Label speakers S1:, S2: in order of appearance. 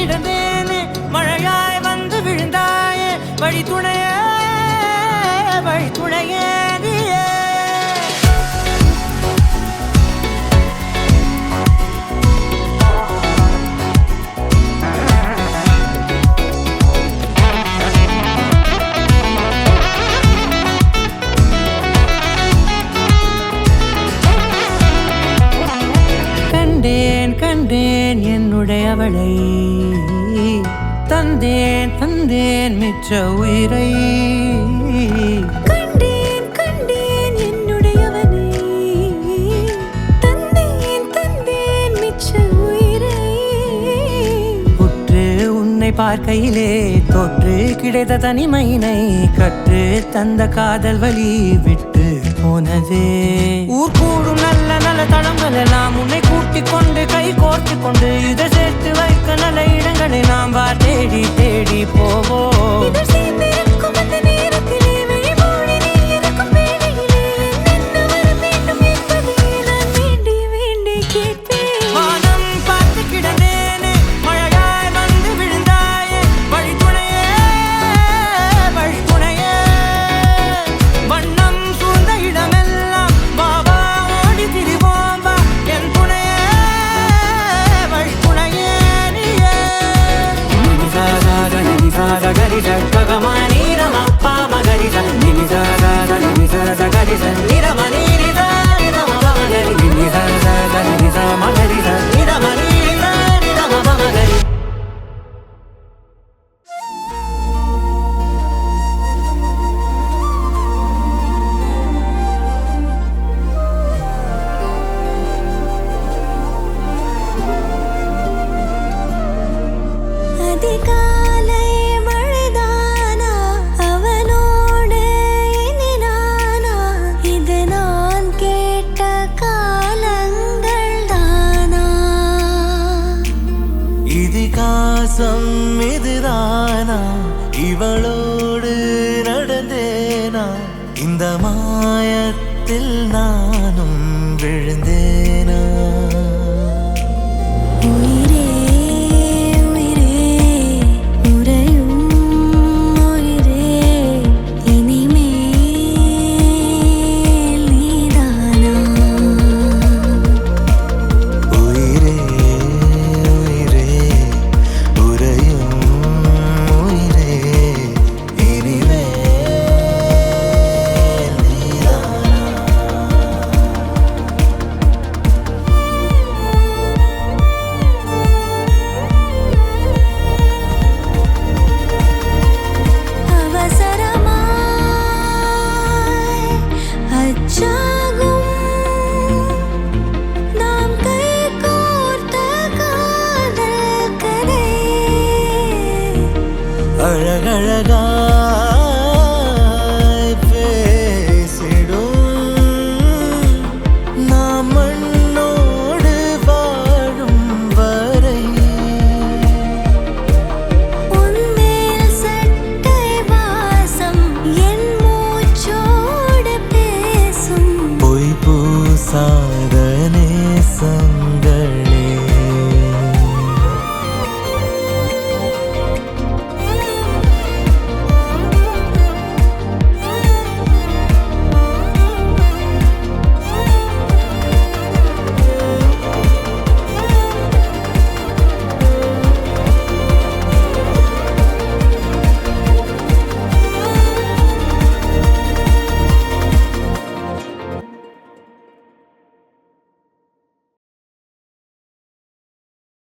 S1: கிடந்தேனே மழையாய் வந்து விழுந்தாயே வழி துணையே வழி துணையே நீயே கண்டேன் என்னுடையவளை தந்தேன் தந்தேன் மிச்ச உயிரை
S2: கண்டேன் என்னுடையவனை தந்தேன் தந்தேன் மிச்ச உயிரை
S1: உற்று உன்னை பார்க்கையிலே தொற்று கிடைத்த தனிமையினை கற்று தந்த காதல் வழி விட்டு போனதே ஊர் கூடும் நல்ல நல்ல தளங்கள் எல்லாம் உன்னை கூட்டிக் கொண்டு கை கோர்த்து கொண்டு இதை சேர்த்து வைக்க நல்ல இடங்களை நாம் தேடி தேடி போவோம்
S2: அதிகாலை மழைதானா அவனோடு இனி நானா இது நான் கேட்ட காலங்கள் தானா
S3: இதிகாசம் இதுதானா இவளோடு நடந்தேனா இந்த மாயத்தில் நானும் விழுந்தேனா
S2: உயிரே உயிரே உறையும் உயிரே இனிமேல் நீதானா
S3: உயிரே உயிரே உறையும் உயிரே இனிமேல் நீதானா
S2: அவசரமாய் அச்சாகும் நாம் கை கோர்த்த காதல் கதை
S3: அழகழகா